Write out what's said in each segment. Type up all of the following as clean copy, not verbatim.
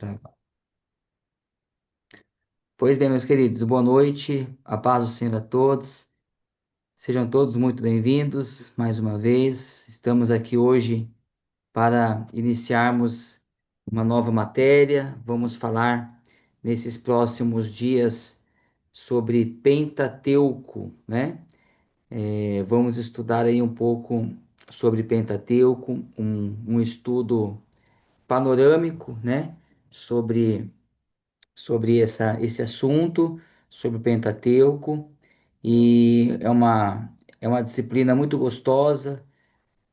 Tá. Pois bem, meus queridos, boa noite, a paz do Senhor a todos, sejam todos muito bem-vindos mais uma vez. Estamos aqui hoje para iniciarmos uma nova matéria. Vamos falar nesses próximos dias sobre Pentateuco, né? Vamos estudar aí um pouco sobre Pentateuco, um estudo panorâmico, né? Sobre esse assunto, sobre o Pentateuco, e é uma disciplina muito gostosa,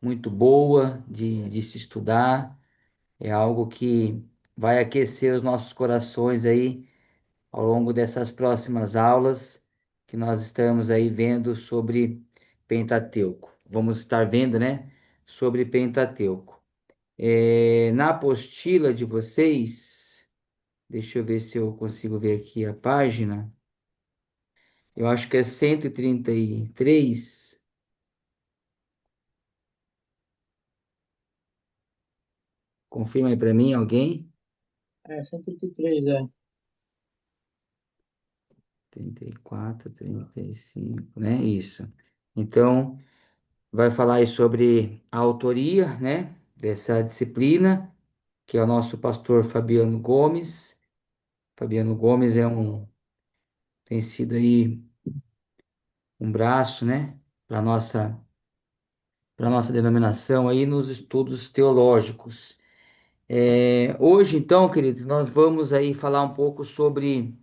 muito boa de se estudar, é algo que vai aquecer os nossos corações aí ao longo dessas próximas aulas que nós estamos aí vendo sobre Pentateuco. Vamos estar vendo, né, sobre Pentateuco. Na apostila de vocês, deixa eu ver se eu consigo ver aqui a página. Eu acho que é 133. Confirma aí para mim, alguém? 133, é. 34, 35, né? Isso. Então, vai falar aí sobre a autoria, né? Dessa disciplina, que é o nosso pastor Fabiano Gomes. Fabiano Gomes tem sido aí um braço, né? Para nossa denominação aí nos estudos teológicos. Hoje, então, queridos, nós vamos aí falar um pouco sobre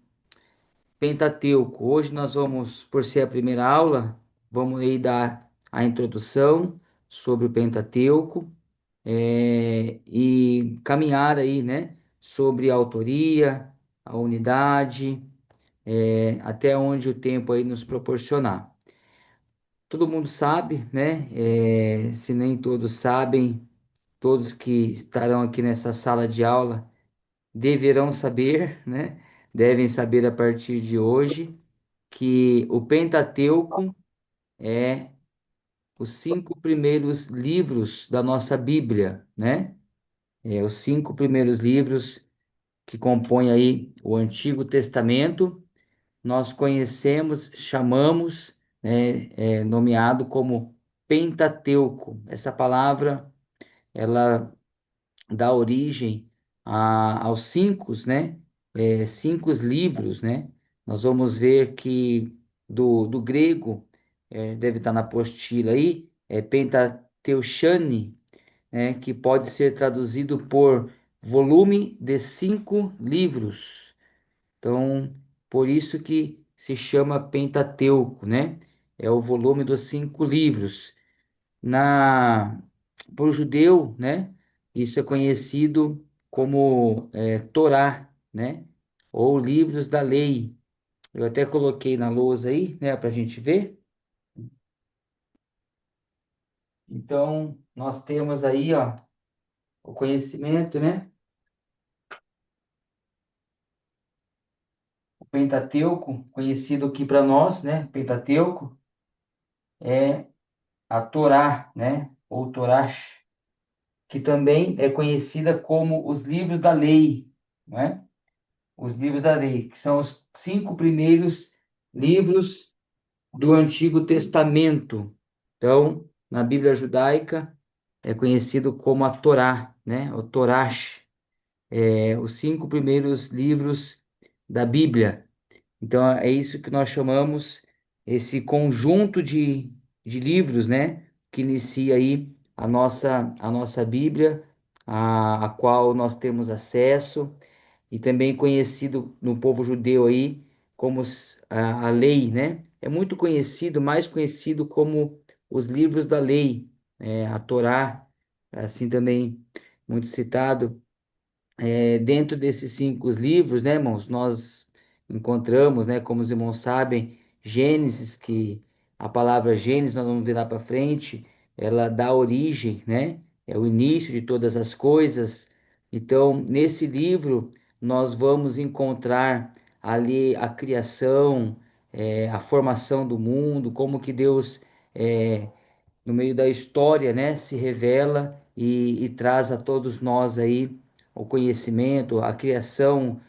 Pentateuco. Hoje nós vamos, por ser a primeira aula, vamos aí dar a introdução sobre o Pentateuco, e caminhar aí, né, sobre a autoria, a unidade, até onde o tempo aí nos proporcionar. Todo mundo sabe, né? Se nem todos sabem, todos que estarão aqui nessa sala de aula deverão saber, né? Devem saber a partir de hoje que o Pentateuco é os 5 primeiros livros da nossa Bíblia, né? Os 5 primeiros livros que compõem aí o Antigo Testamento. Nós conhecemos, chamamos, né, nomeado como Pentateuco. Essa palavra, ela dá origem aos cinco, né? Cinco livros, né? Nós vamos ver que do grego, deve estar na apostila aí, Pentateuchane, né? Que pode ser traduzido por volume de 5 livros. Então, por isso que se chama Pentateuco, né? É o volume dos 5 livros. Na Por judeu, né? Isso é conhecido como Torá, né? Ou livros da lei. Eu até coloquei na lousa aí, né? Para a gente ver. Então, nós temos aí, ó, o conhecimento, né? O Pentateuco, conhecido aqui para nós, né? Pentateuco é a Torá, né? Ou Torash, que também é conhecida como os livros da lei, né? Os livros da lei, que são os 5 primeiros livros do Antigo Testamento. Então, na Bíblia judaica, é conhecido como a Torá, né? O Torash, os 5 primeiros livros da Bíblia. Então, é isso que nós chamamos esse conjunto de livros, né? Que inicia aí a nossa Bíblia, a qual nós temos acesso e também conhecido no povo judeu aí como a lei, né? É muito conhecido, mais conhecido como os livros da lei, a Torá, assim também muito citado. Dentro desses 5 livros, né, irmãos, nós encontramos, né, como os irmãos sabem, Gênesis, que a palavra Gênesis, nós vamos ver lá para frente, ela dá origem, né, é o início de todas as coisas. Então, nesse livro, nós vamos encontrar ali a criação, a formação do mundo, como que Deus, no meio da história, né, se revela e traz a todos nós aí o conhecimento, a criação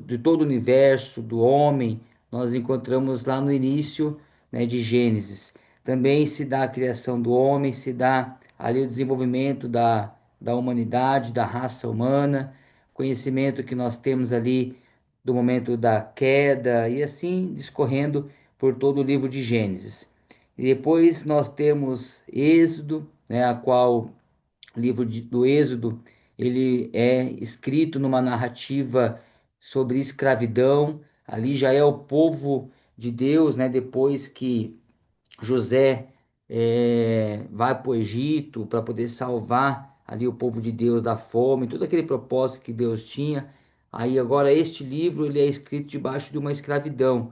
de todo o universo, do homem, nós encontramos lá no início, né, de Gênesis. Também se dá a criação do homem, se dá ali o desenvolvimento da humanidade, da raça humana, conhecimento que nós temos ali do momento da queda e assim discorrendo por todo o livro de Gênesis. E depois nós temos Êxodo, né, a qual o livro do Êxodo, ele é escrito numa narrativa sobre escravidão. Ali já é o povo de Deus, né? Depois que José vai para o Egito para poder salvar ali o povo de Deus da fome, todo aquele propósito que Deus tinha. Aí agora este livro ele é escrito debaixo de uma escravidão.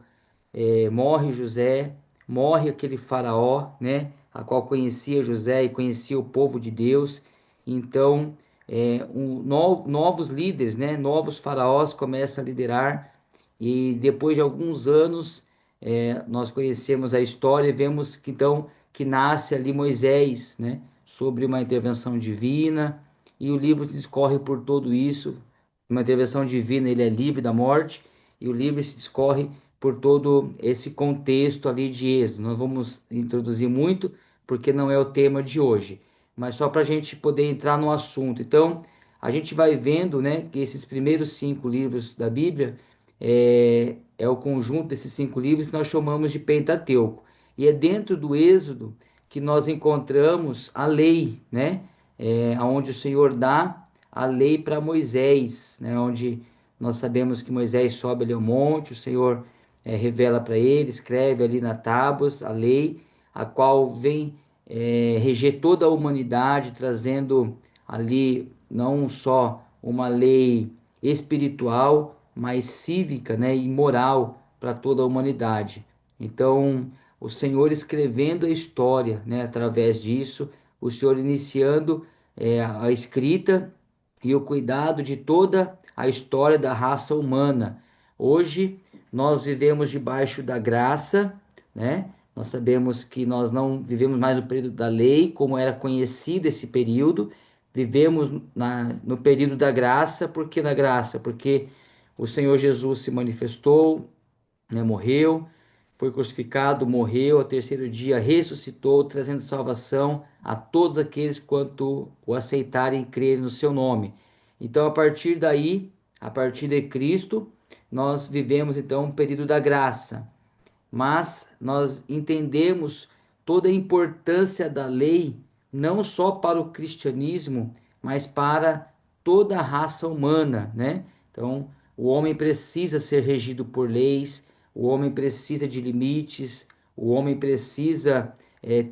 Morre José, morre aquele faraó, né, a qual conhecia José e conhecia o povo de Deus. Então, novos líderes, né, novos faraós começam a liderar e depois de alguns anos nós conhecemos a história e vemos que então que nasce ali Moisés, né, sobre uma intervenção divina e o livro discorre por tudo isso. Uma intervenção divina, ele é livre da morte e o livro se discorre por todo esse contexto ali de Êxodo. Nós vamos introduzir muito, porque não é o tema de hoje, mas só para a gente poder entrar no assunto. Então, a gente vai vendo, né, que esses primeiros 5 livros da Bíblia é o conjunto desses 5 livros que nós chamamos de Pentateuco. E é dentro do Êxodo que nós encontramos a lei, né, onde o Senhor dá a lei para Moisés, né, onde nós sabemos que Moisés sobe ali ao monte, o Senhor revela para ele, escreve ali na tábuas a lei, a qual vem reger toda a humanidade, trazendo ali não só uma lei espiritual, mas cívica, né, e moral para toda a humanidade. Então, o Senhor escrevendo a história, né, através disso, o Senhor iniciando a escrita e o cuidado de toda a história da raça humana. Hoje, nós vivemos debaixo da graça, né? Nós sabemos que nós não vivemos mais no período da lei, como era conhecido esse período, vivemos no período da graça. Por que da graça? Porque o Senhor Jesus se manifestou, né? Morreu, foi crucificado, morreu, ao terceiro dia ressuscitou, trazendo salvação a todos aqueles quanto o aceitarem e crerem no seu nome. Então, a partir daí, a partir de Cristo, nós vivemos então um período da graça, mas nós entendemos toda a importância da lei, não só para o cristianismo, mas para toda a raça humana, né? Então, o homem precisa ser regido por leis, o homem precisa de limites, o homem precisa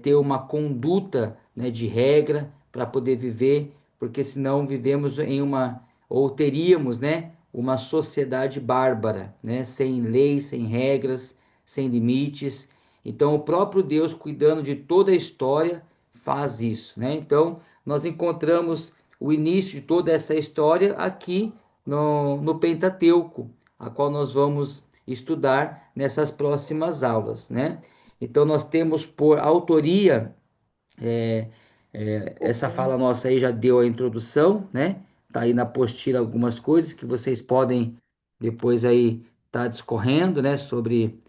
ter uma conduta, né, de regra para poder viver, porque senão vivemos em uma, ou teríamos, né, uma sociedade bárbara, né, sem leis, sem regras, sem limites. Então, o próprio Deus, cuidando de toda a história, faz isso, né? Então, nós encontramos o início de toda essa história aqui no Pentateuco, a qual nós vamos estudar nessas próximas aulas, né? Então, nós temos por autoria, essa fala nossa aí já deu a introdução, né? Tá aí na apostila algumas coisas que vocês podem depois aí estar discorrendo, né? Sobre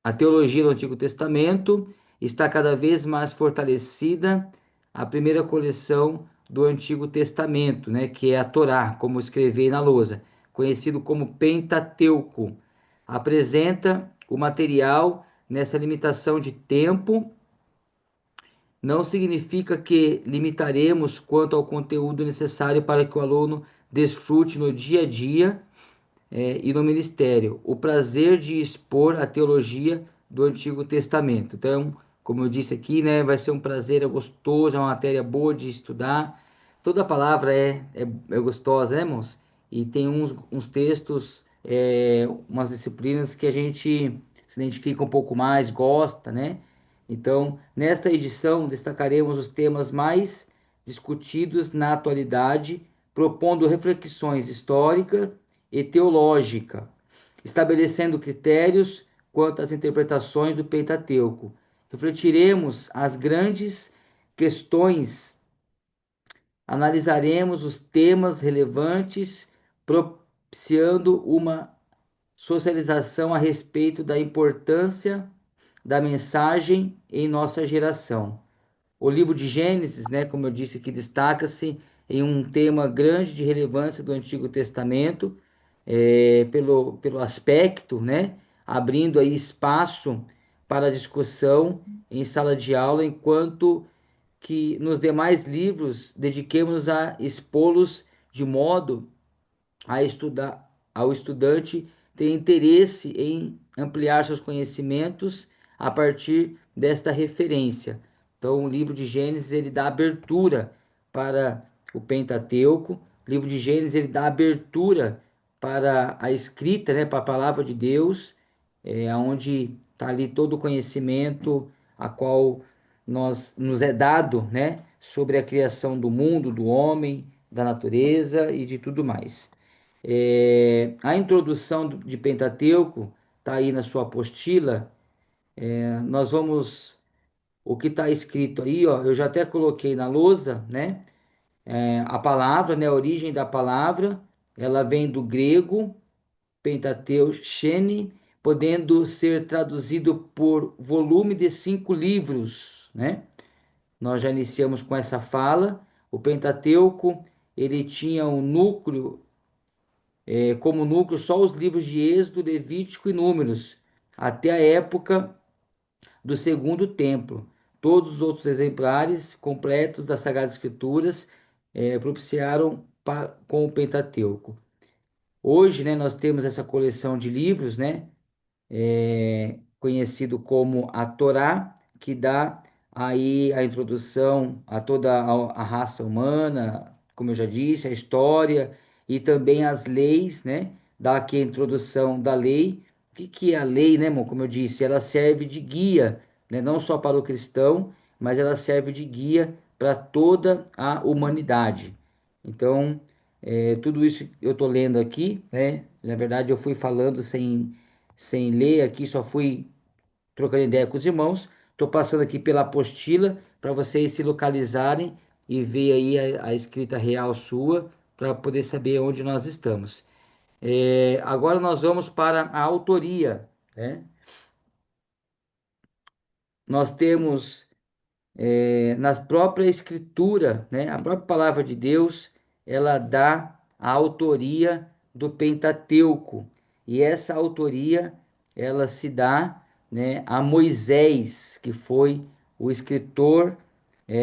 a teologia do Antigo Testamento está cada vez mais fortalecida. A primeira coleção do Antigo Testamento, né, que é a Torá, como escrevi na lousa, conhecido como Pentateuco, apresenta o material nessa limitação de tempo. Não significa que limitaremos quanto ao conteúdo necessário para que o aluno desfrute no dia a dia e no ministério, o prazer de expor a teologia do Antigo Testamento. Então, como eu disse aqui, né, vai ser um prazer, é gostoso, é uma matéria boa de estudar. Toda palavra é gostosa, né, irmãos? E tem uns textos, umas disciplinas que a gente se identifica um pouco mais, gosta, né? Então, nesta edição, destacaremos os temas mais discutidos na atualidade, propondo reflexões históricas e teológica, estabelecendo critérios quanto às interpretações do Pentateuco. Refletiremos as grandes questões analisaremos os temas relevantes, propiciando uma socialização a respeito da importância da mensagem em nossa geração. O livro de Gênesis, né, como eu disse aqui, destaca-se em um tema grande de relevância do Antigo Testamento, pelo aspecto, né, abrindo aí espaço para discussão em sala de aula, enquanto que nos demais livros dediquemos a expô-los de modo a estudar, ao estudante ter interesse em ampliar seus conhecimentos a partir desta referência. Então, o livro de Gênesis ele dá abertura para o Pentateuco. O livro de Gênesis ele dá abertura para a escrita, né, para a palavra de Deus, onde está ali todo o conhecimento a qual nos é dado, né, sobre a criação do mundo, do homem, da natureza e de tudo mais. A introdução de Pentateuco está aí na sua apostila. Nós vamos, o que está escrito aí, ó, eu já até coloquei na lousa, né? A palavra, né? A origem da palavra, ela vem do grego Pentateuco, Shene, podendo ser traduzido por volume de 5 livros, né? Nós já iniciamos com essa fala. O Pentateuco, ele tinha um núcleo como núcleo só os livros de Êxodo, Levítico e Números, até a época do Segundo Templo. Todos os outros exemplares completos das Sagradas Escrituras propiciaram com o Pentateuco. Hoje, né, nós temos essa coleção de livros, né, conhecido como a Torá, que dá aí a introdução a toda a raça humana, como eu já disse, a história e também as leis, né? Dá aqui a introdução da lei. O que que é a lei, né, irmão? Como eu disse, ela serve de guia, né? Não só para o cristão, mas ela serve de guia para toda a humanidade. Então, tudo isso eu estou lendo aqui, né? Na verdade, eu fui falando sem ler aqui, só fui trocando ideia com os irmãos. Estou passando aqui pela apostila para vocês se localizarem e ver aí a escrita real sua para poder saber onde nós estamos. Agora nós vamos para a autoria, né? Nós temos na própria escritura, né? A própria palavra de Deus, ela dá a autoria do Pentateuco. E essa autoria, ela se dá, né, a Moisés, que foi o escritor,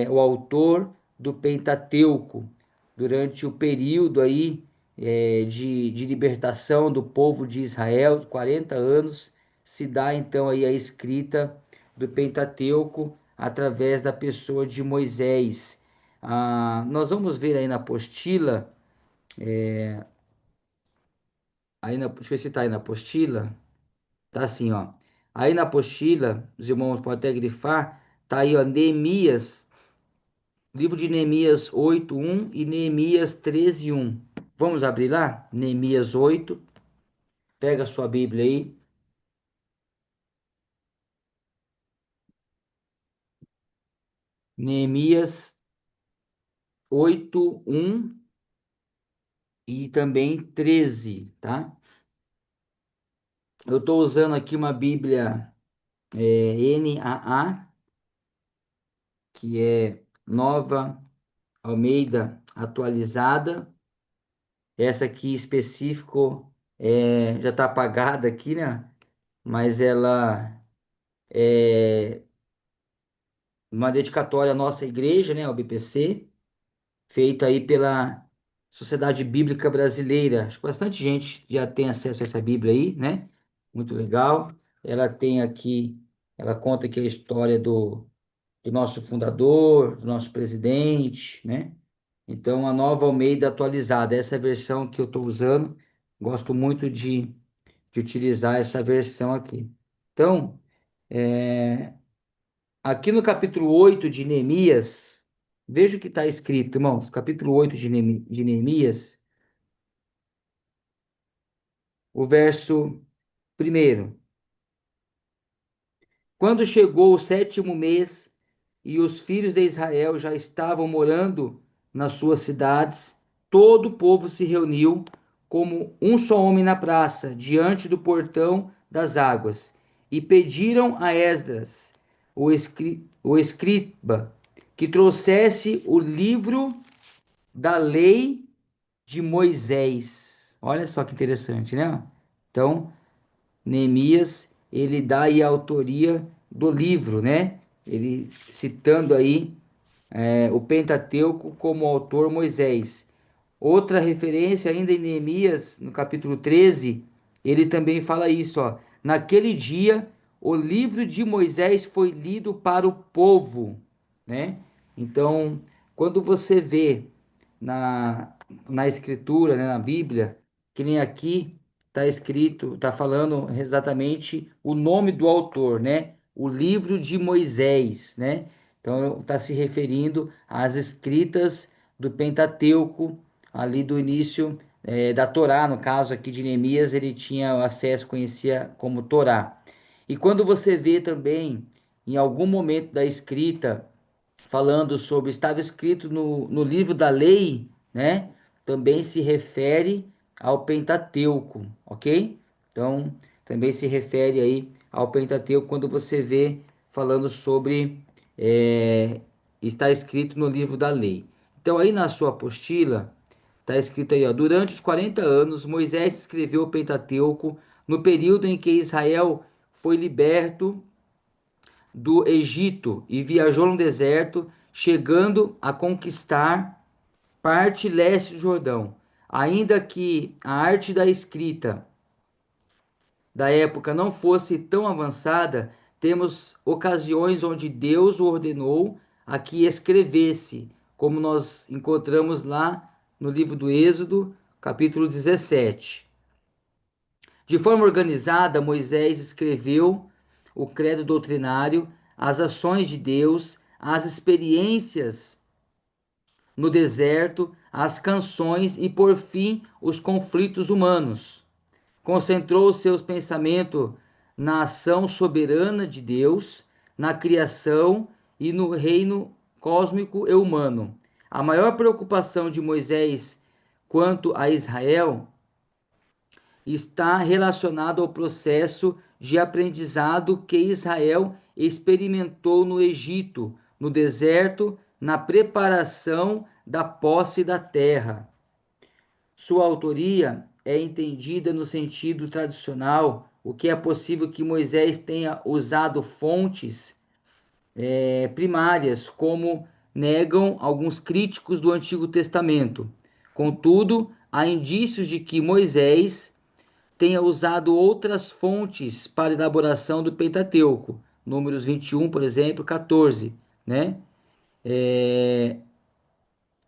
o autor do Pentateuco, durante o período aí de libertação do povo de Israel, 40 anos, se dá então aí a escrita do Pentateuco através da pessoa de Moisés. Nós vamos ver aí na apostila, deixa eu ver se está aí na apostila, tá assim, ó. Aí na apostila, os irmãos podem até grifar, tá aí, ó, Neemias, livro de Neemias 8:1 e Neemias 13:1. Vamos abrir lá? Neemias 8, pega a sua Bíblia aí. Neemias 8:1 e também 13, tá? Eu estou usando aqui uma Bíblia NAA, que é Nova Almeida Atualizada. Essa aqui específico já está apagada aqui, né? Mas ela é uma dedicatória à nossa igreja, né? Ao BPC, feita aí pela Sociedade Bíblica Brasileira. Acho que bastante gente já tem acesso a essa Bíblia aí, né? Muito legal. Ela tem aqui, ela conta aqui a história do nosso fundador, do nosso presidente, né? Então, a Nova Almeida atualizada, essa é a versão que eu estou usando. Gosto muito de utilizar essa versão aqui. Então, aqui no capítulo 8 de Neemias, veja o que está escrito, irmãos. Capítulo 8 de Neemias, o verso primeiro. Quando chegou o sétimo mês e os filhos de Israel já estavam morando nas suas cidades, todo o povo se reuniu como um só homem na praça, diante do portão das águas, e pediram a Esdras, o escriba, que trouxesse o livro da lei de Moisés. Olha só que interessante, né? Então, Neemias, ele dá aí a autoria do livro, né? Ele citando aí o Pentateuco como autor Moisés. Outra referência ainda em Neemias, no capítulo 13, ele também fala isso, ó. Naquele dia, o livro de Moisés foi lido para o povo, né? Então, quando você vê na escritura, né, na Bíblia, que nem aqui está escrito, está falando exatamente o nome do autor, né? O livro de Moisés, né? Então, está se referindo às escritas do Pentateuco, ali do início da Torá, no caso aqui de Neemias, ele tinha acesso, conhecia como Torá. E quando você vê também, em algum momento da escrita, falando sobre, estava escrito no livro da lei, né? Também se refere ao Pentateuco, ok? Então, também se refere aí ao Pentateuco quando você vê falando sobre está escrito no livro da lei. Então, aí na sua apostila, está escrito aí, ó, durante os 40 anos, Moisés escreveu o Pentateuco no período em que Israel foi liberto do Egito e viajou no deserto, chegando a conquistar parte leste do Jordão. Ainda que a arte da escrita da época não fosse tão avançada, temos ocasiões onde Deus o ordenou a que escrevesse, como nós encontramos lá no livro do Êxodo, capítulo 17. De forma organizada, Moisés escreveu o credo doutrinário, as ações de Deus, as experiências no deserto, as canções e, por fim, os conflitos humanos. Concentrou seus pensamentos na ação soberana de Deus, na criação e no reino cósmico e humano. A maior preocupação de Moisés quanto a Israel está relacionado ao processo de aprendizado que Israel experimentou no Egito, no deserto, na preparação da posse da terra. Sua autoria é entendida no sentido tradicional, o que é possível que Moisés tenha usado fontes primárias, como negam alguns críticos do Antigo Testamento. Contudo, há indícios de que Moisés tenha usado outras fontes para elaboração do Pentateuco, Números 21, por exemplo, 14, né? É,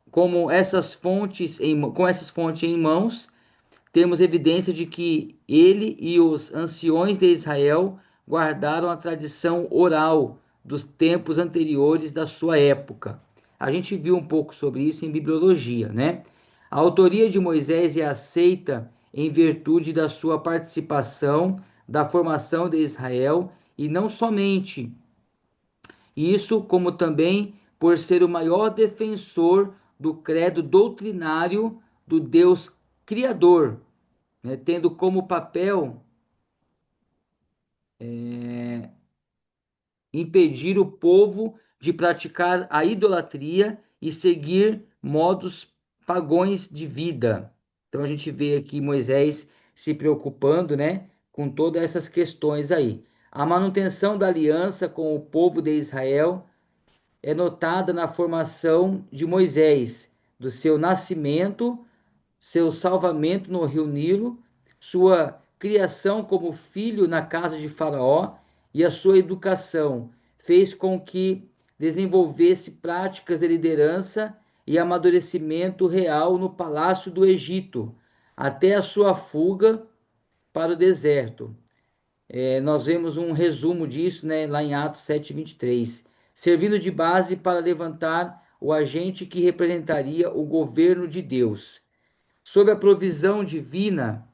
com essas fontes em mãos, temos evidência de que ele e os anciões de Israel guardaram a tradição oral dos tempos anteriores da sua época. A gente viu um pouco sobre isso em bibliologia, né? A autoria de Moisés é aceita em virtude da sua participação da formação de Israel e não somente isso, como também por ser o maior defensor do credo doutrinário do Deus Criador, né, tendo como papel impedir o povo de praticar a idolatria e seguir modos pagões de vida. Então a gente vê aqui Moisés se preocupando, né, com todas essas questões aí. A manutenção da aliança com o povo de Israel é notada na formação de Moisés, do seu nascimento, seu salvamento no rio Nilo, sua criação como filho na casa de Faraó e a sua educação fez com que desenvolvesse práticas de liderança e amadurecimento real no palácio do Egito, até a sua fuga para o deserto. Nós vemos um resumo disso, né, lá em Atos 7:23, servindo de base para levantar o agente que representaria o governo de Deus. Sob a provisão divina,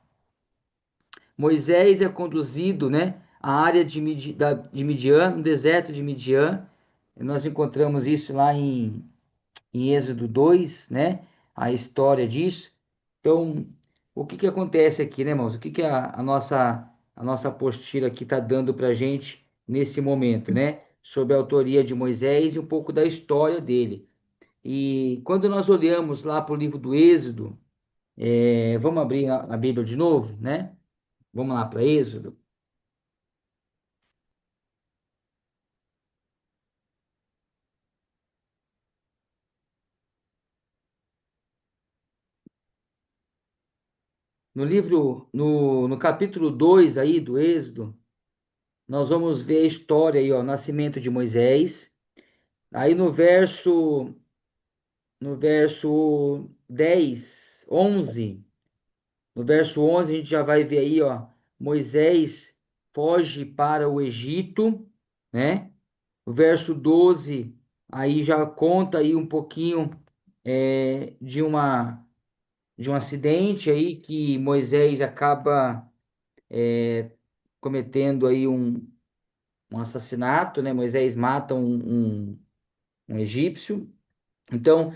Moisés é conduzido, né, à área de Midian, no deserto de Midian. Nós encontramos isso lá em em Êxodo 2, né? A história disso. Então, o que que acontece aqui, né, irmãos? O que que a nossa apostila aqui está dando para a gente nesse momento, né? Sobre a autoria de Moisés e um pouco da história dele. E quando nós olhamos lá para o livro do Êxodo, vamos abrir a Bíblia de novo, né? Vamos lá para Êxodo. No capítulo 2 aí do Êxodo, nós vamos ver a história aí, ó, nascimento de Moisés. Aí no verso 10, 11, no verso 11 a gente já vai ver aí, ó, Moisés foge para o Egito, né? O verso 12 aí já conta aí um pouquinho de um acidente aí que Moisés acaba cometendo aí um assassinato, né? Moisés mata um egípcio. Então,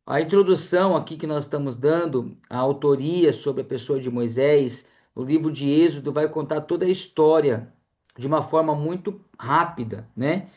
a introdução aqui que nós estamos dando, a autoria sobre a pessoa de Moisés, o livro de Êxodo vai contar toda a história de uma forma muito rápida, né?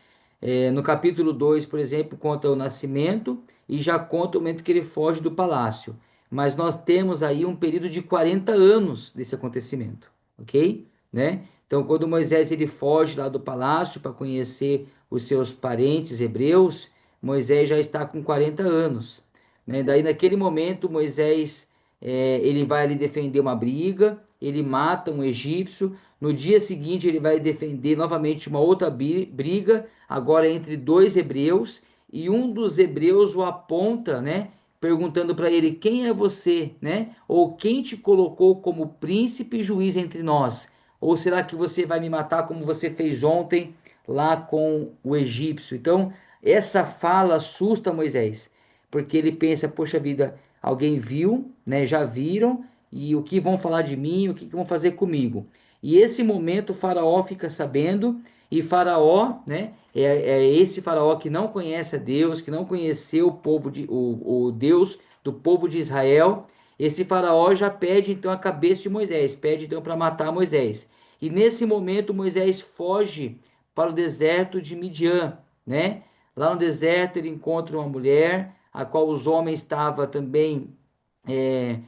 No capítulo 2, por exemplo, conta o nascimento e já conta o momento que ele foge do palácio. Mas nós temos aí um período de 40 anos desse acontecimento, ok? Né? Então, quando Moisés ele foge lá do palácio para conhecer os seus parentes hebreus, Moisés já está com 40 anos, né? Daí, naquele momento, Moisés ele vai ali defender uma briga, ele mata um egípcio. No dia seguinte, ele vai defender novamente uma outra briga, agora entre dois hebreus, e um dos hebreus o aponta, né? Perguntando para ele: quem é você, né? Ou quem te colocou como príncipe e juiz entre nós? Ou será que você vai me matar como você fez ontem lá com o egípcio? Então, essa fala assusta Moisés, porque ele pensa: poxa vida, alguém viu, né? Já viram, e o que vão falar de mim, o que vão fazer comigo? E esse momento o faraó fica sabendo, e faraó, né? É esse faraó que não conhece a Deus, que não conheceu o Deus do povo de Israel. Esse faraó já pede então a cabeça de Moisés, pede então para matar Moisés. E nesse momento Moisés foge para o deserto de Midian, né? Lá no deserto ele encontra uma mulher, a qual os homens estavam também é,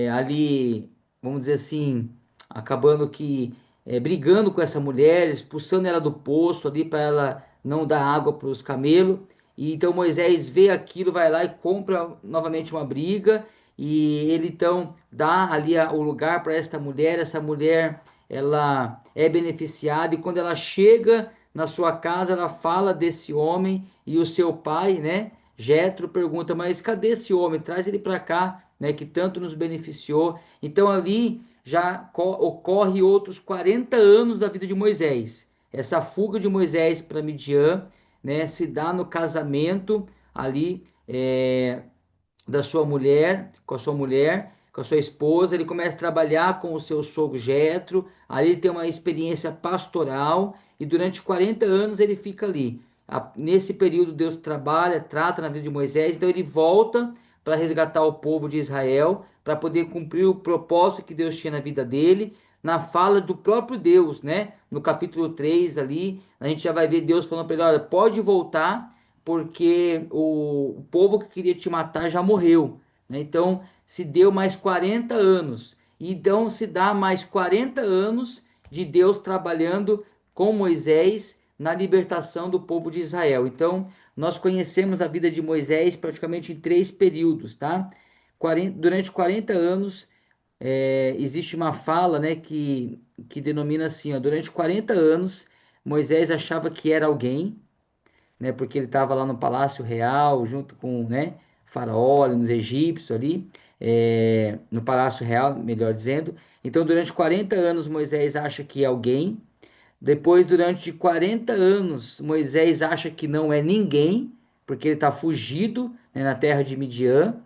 ali, vamos dizer assim, acabando que brigando com essa mulher, expulsando ela do poço ali para ela não dar água para os camelos. E então Moisés vê aquilo, vai lá e compra novamente uma briga, e ele então dá ali o lugar para esta mulher. Essa mulher ela é beneficiada, e quando ela chega na sua casa, ela fala desse homem, e o seu pai, né? Jetro pergunta: mas cadê esse homem? Traz ele para cá, né, que tanto nos beneficiou. Então ali já ocorre outros 40 anos da vida de Moisés. Essa fuga de Moisés para Midian, né, se dá no casamento ali da sua mulher, com a sua esposa. Ele começa a trabalhar com o seu sogro Jetro. Ali ele tem uma experiência pastoral, e durante 40 anos ele fica ali. Nesse período Deus trabalha, trata na vida de Moisés, então ele volta para resgatar o povo de Israel, para poder cumprir o propósito que Deus tinha na vida dele, na fala do próprio Deus, né? No capítulo 3 ali, a gente já vai ver Deus falando para ele: olha, pode voltar, porque o povo que queria te matar já morreu, né? Então se deu mais 40 anos. Então se dá mais 40 anos de Deus trabalhando com Moisés na libertação do povo de Israel. Então nós conhecemos a vida de Moisés praticamente em três períodos, tá? Durante 40 anos existe uma fala, né, que denomina assim: ó, durante 40 anos Moisés achava que era alguém, né? Porque ele estava lá no Palácio Real, junto com, né, Faraó, nos egípcios ali, no Palácio Real, melhor dizendo. Então, durante 40 anos, Moisés acha que é alguém. Depois, durante 40 anos, Moisés acha que não é ninguém, porque ele está fugido, né, na terra de Midian.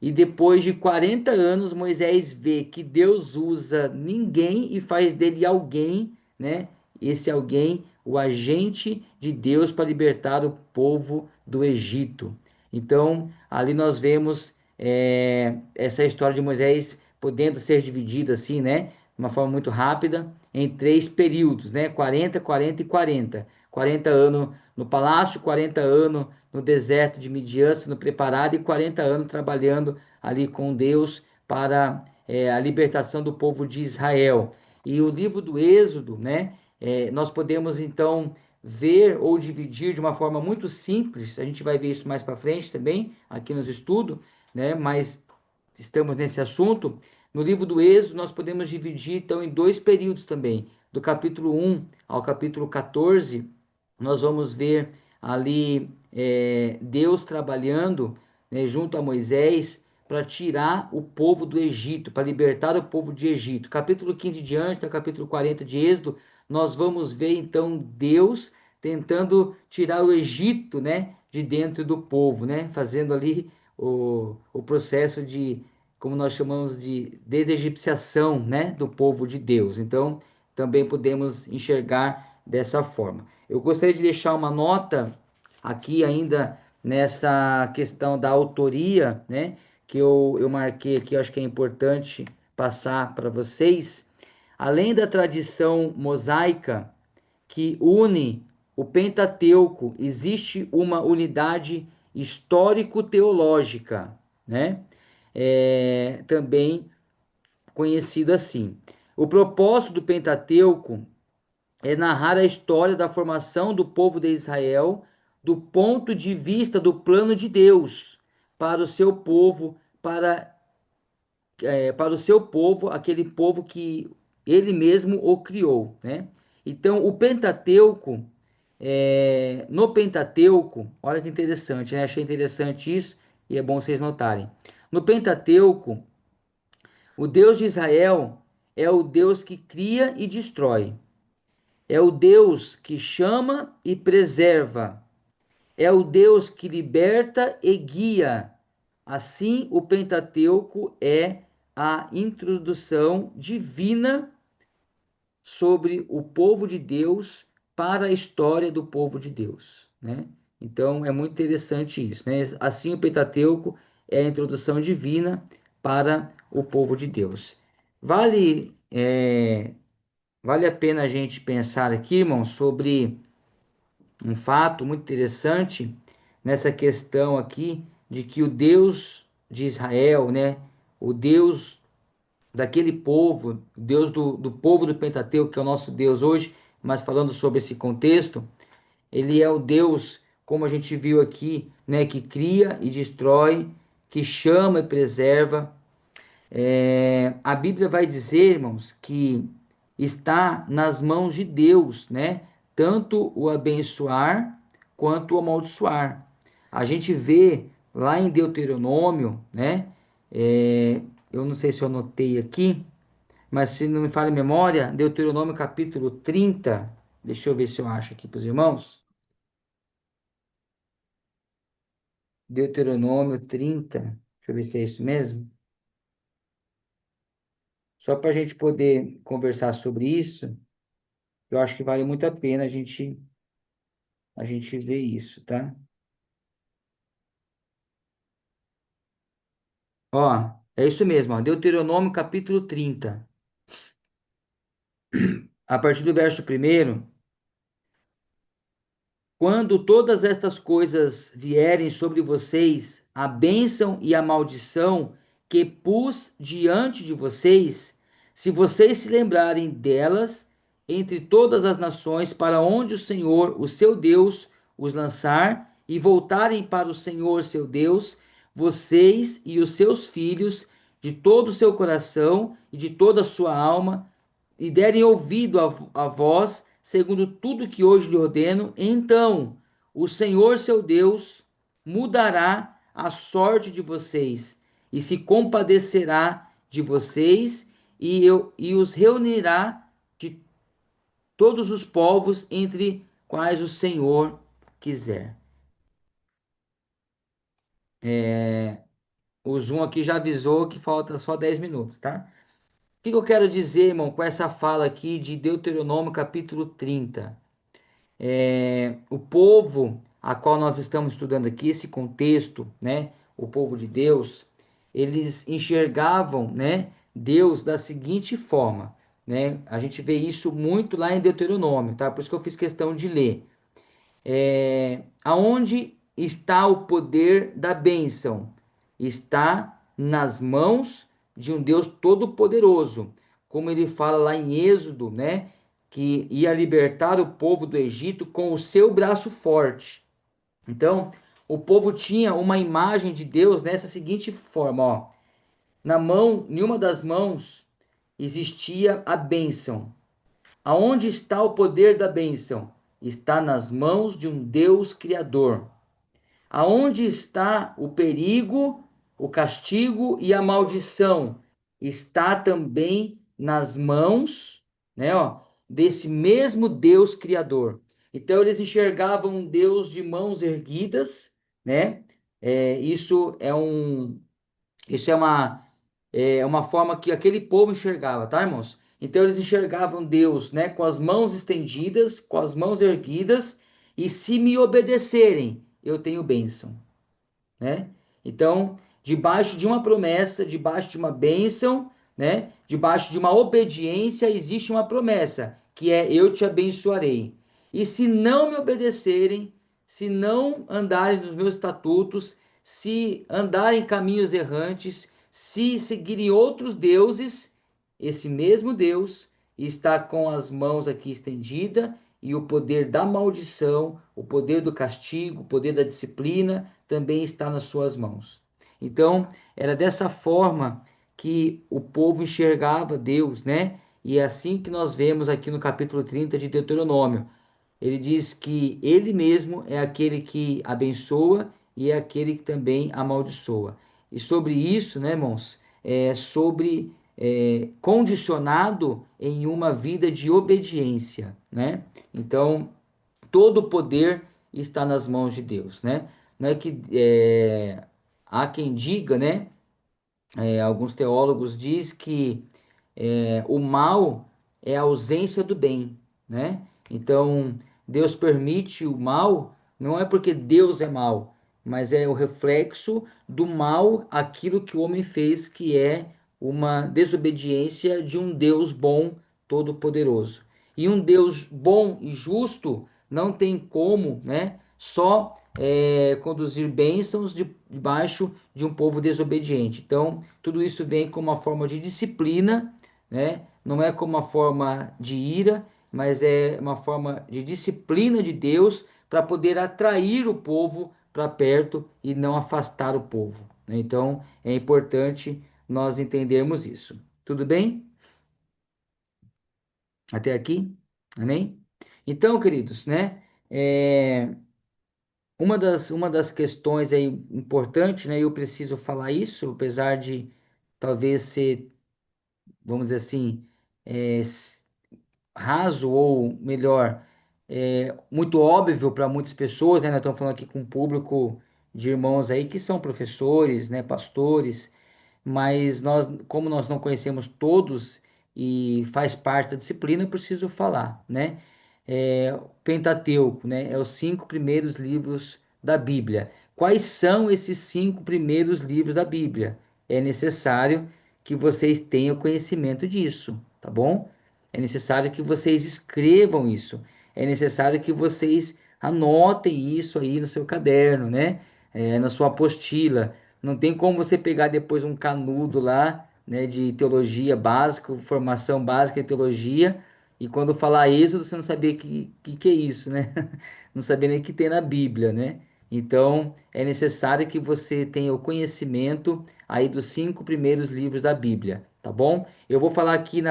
E depois de 40 anos, Moisés vê que Deus usa ninguém e faz dele alguém, né? Esse alguém, o agente de Deus para libertar o povo do Egito. Então, ali nós vemos essa história de Moisés podendo ser dividida assim, né, de uma forma muito rápida, em três períodos, né, 40, 40 e 40. 40 anos no palácio, 40 anos no deserto de Midian, sendo preparado, e 40 anos trabalhando ali com Deus para a libertação do povo de Israel. E o livro do Êxodo, né, nós podemos então ver ou dividir de uma forma muito simples. A gente vai ver isso mais para frente também, aqui nos estudos, né? Mas estamos nesse assunto. No livro do Êxodo, nós podemos dividir então em dois períodos também. Do capítulo 1 ao capítulo 14, nós vamos ver ali Deus trabalhando, né, junto a Moisés para tirar o povo do Egito, para libertar o povo de Egito. Capítulo 15 diante, no capítulo 40 de Êxodo, nós vamos ver então Deus tentando tirar o Egito, né, de dentro do povo, né, fazendo ali o processo de, como nós chamamos de desegipciação, né, do povo de Deus. Então, também podemos enxergar dessa forma. Eu gostaria de deixar uma nota aqui ainda nessa questão da autoria, né, que eu marquei aqui, eu acho que é importante passar para vocês. Além da tradição mosaica que une o Pentateuco, existe uma unidade histórico-teológica, né? Também conhecido assim. O propósito do Pentateuco é narrar a história da formação do povo de Israel do ponto de vista do plano de Deus para o seu povo, para o seu povo, aquele povo que ele mesmo o criou, né? Então, o Pentateuco, no Pentateuco, olha que interessante, né? Achei interessante isso e é bom vocês notarem. No Pentateuco, o Deus de Israel é o Deus que cria e destrói, é o Deus que chama e preserva, é o Deus que liberta e guia. Assim, o Pentateuco é a introdução divina sobre o povo de Deus para a história do povo de Deus, né? Então, é muito interessante isso, né? Assim, o Pentateuco é a introdução divina para o povo de Deus. Vale a pena a gente pensar aqui, irmão, sobre um fato muito interessante nessa questão aqui de que o Deus de Israel, né, o Deus daquele povo, o Deus do povo do Pentateuco, que é o nosso Deus hoje, mas falando sobre esse contexto, ele é o Deus, como a gente viu aqui, né, que cria e destrói, que chama e preserva. A Bíblia vai dizer, irmãos, que está nas mãos de Deus, né? Tanto o abençoar quanto o amaldiçoar. A gente vê lá em Deuteronômio, né? Eu não sei se eu anotei aqui, mas se não me falha a memória, Deuteronômio capítulo 30. Deixa eu ver se eu acho aqui para os irmãos. Deuteronômio 30. Deixa eu ver se é isso mesmo. Só para a gente poder conversar sobre isso. Eu acho que vale muito a pena a gente ver isso, tá? Ó, é isso mesmo, ó, Deuteronômio capítulo 30. A partir do verso primeiro, quando todas estas coisas vierem sobre vocês, a bênção e a maldição que pus diante de vocês, se vocês se lembrarem delas entre todas as nações para onde o Senhor, o seu Deus, os lançar, e voltarem para o Senhor, seu Deus, vocês e os seus filhos, de todo o seu coração e de toda a sua alma, e derem ouvido a voz, segundo tudo que hoje lhe ordeno, então o Senhor seu Deus mudará a sorte de vocês e se compadecerá de vocês e os reunirá de todos os povos entre quais o Senhor quiser. O Zoom aqui já avisou que falta só 10 minutos, tá? O que eu quero dizer, irmão, com essa fala aqui de Deuteronômio capítulo 30? O povo a qual nós estamos estudando aqui, esse contexto, né, o povo de Deus, eles enxergavam, né, Deus da seguinte forma, né? A gente vê isso muito lá em Deuteronômio, tá? Por isso que eu fiz questão de ler. Aonde está o poder da bênção? Está nas mãos de um Deus todo-poderoso, como ele fala lá em Êxodo, né? Que ia libertar o povo do Egito com o seu braço forte. Então, o povo tinha uma imagem de Deus nessa seguinte forma, ó. Na mão, em uma das mãos, existia a bênção. Aonde está o poder da bênção? Está nas mãos de um Deus criador. Aonde está o perigo, o castigo e a maldição? Está também nas mãos, né, ó, desse mesmo Deus criador. Então eles enxergavam um Deus de mãos erguidas, né? Isso é uma forma que aquele povo enxergava, tá, irmãos? Então eles enxergavam Deus, né, com as mãos estendidas, com as mãos erguidas, e se me obedecerem, eu tenho bênção, né? Então, debaixo de uma promessa, debaixo de uma bênção, né, debaixo de uma obediência, existe uma promessa, que é eu te abençoarei. E se não me obedecerem, se não andarem nos meus estatutos, se andarem em caminhos errantes, se seguirem outros deuses, esse mesmo Deus está com as mãos aqui estendidas e o poder da maldição, o poder do castigo, o poder da disciplina também está nas suas mãos. Então, era dessa forma que o povo enxergava Deus, né? E é assim que nós vemos aqui no capítulo 30 de Deuteronômio. Ele diz que ele mesmo é aquele que abençoa e é aquele que também amaldiçoa. E sobre isso, né, irmãos, condicionado em uma vida de obediência, né? Então, todo o poder está nas mãos de Deus, né? Não é que há quem diga, né? Alguns teólogos diz que o mal é a ausência do bem, né? Então, Deus permite o mal, não é porque Deus é mal, mas é o reflexo do mal, aquilo que o homem fez, que é uma desobediência de um Deus bom, todo-poderoso. E um Deus bom e justo não tem como, né, só conduzir bênçãos debaixo de um povo desobediente. Então, tudo isso vem como uma forma de disciplina, né? Não é como uma forma de ira, mas é uma forma de disciplina de Deus para poder atrair o povo para perto e não afastar o povo, né? Então, é importante nós entendermos isso. Tudo bem? Até aqui? Amém? Então, queridos, né? Uma das questões aí importantes, né? Eu preciso falar isso, apesar de talvez ser, vamos dizer assim, é, raso ou melhor, muito óbvio para muitas pessoas, né? Nós estamos falando aqui com um público de irmãos aí que são professores, né? Pastores, mas nós, como nós não conhecemos todos e faz parte da disciplina, eu preciso falar, né? Pentateuco, né? É os 5 primeiros livros da Bíblia. Quais são esses 5 primeiros livros da Bíblia? É necessário que vocês tenham conhecimento disso, tá bom? É necessário que vocês escrevam isso. É necessário que vocês anotem isso aí no seu caderno, né? Na sua apostila. Não tem como você pegar depois um canudo lá, né, de teologia básica, formação básica em teologia, e quando falar Êxodo, você não sabia que é isso, né? Não sabia nem o que tem na Bíblia, né? Então, é necessário que você tenha o conhecimento aí dos 5 primeiros livros da Bíblia, tá bom? Eu vou falar aqui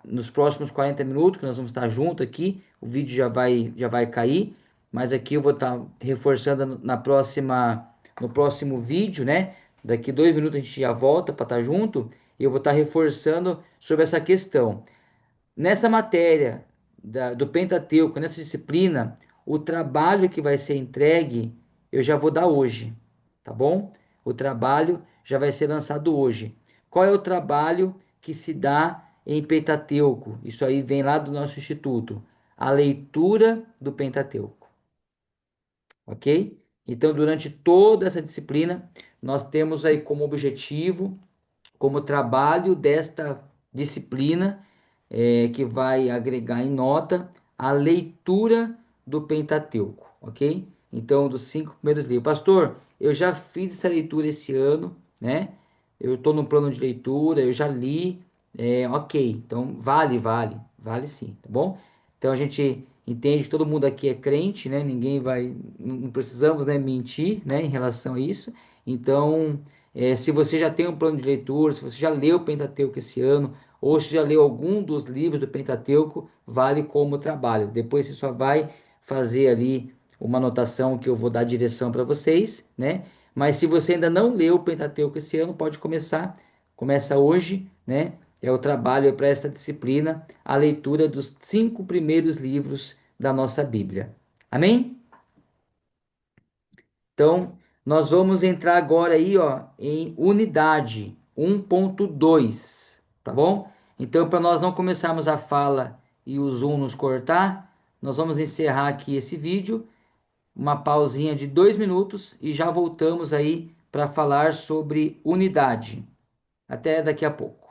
nos próximos 40 minutos, que nós vamos estar junto aqui, o vídeo já vai cair, mas aqui eu vou estar reforçando no próximo vídeo, né? Daqui 2 minutos a gente já volta para estar junto, e eu vou estar reforçando sobre essa questão. Nessa matéria do Pentateuco, nessa disciplina, o trabalho que vai ser entregue, eu já vou dar hoje, tá bom? O trabalho já vai ser lançado hoje. Qual é o trabalho que se dá em Pentateuco? Isso aí vem lá do nosso instituto. A leitura do Pentateuco. ok? Então, durante toda essa disciplina, nós temos aí como objetivo, como trabalho desta disciplina, que vai agregar em nota a leitura do Pentateuco, ok? Então, dos 5 primeiros livros. Pastor, eu já fiz essa leitura esse ano, né? Eu estou no plano de leitura, eu já li, ok. Então, vale sim, tá bom? Então, a gente entende que todo mundo aqui é crente, né? Ninguém vai, não precisamos, né, mentir, né, em relação a isso. Então, se você já tem um plano de leitura, se você já leu o Pentateuco esse ano, ou se já leu algum dos livros do Pentateuco, vale como trabalho. Depois você só vai fazer ali uma anotação que eu vou dar direção para vocês, né? Mas se você ainda não leu o Pentateuco esse ano, pode começar. Começa hoje, né? É o trabalho para esta disciplina, a leitura dos 5 primeiros livros da nossa Bíblia. Amém? Então, nós vamos entrar agora aí, ó, em unidade 1.2, tá bom? Então, para nós não começarmos a fala e o Zoom nos cortar, nós vamos encerrar aqui esse vídeo, uma pausinha de 2 minutos e já voltamos aí para falar sobre unidade. Até daqui a pouco.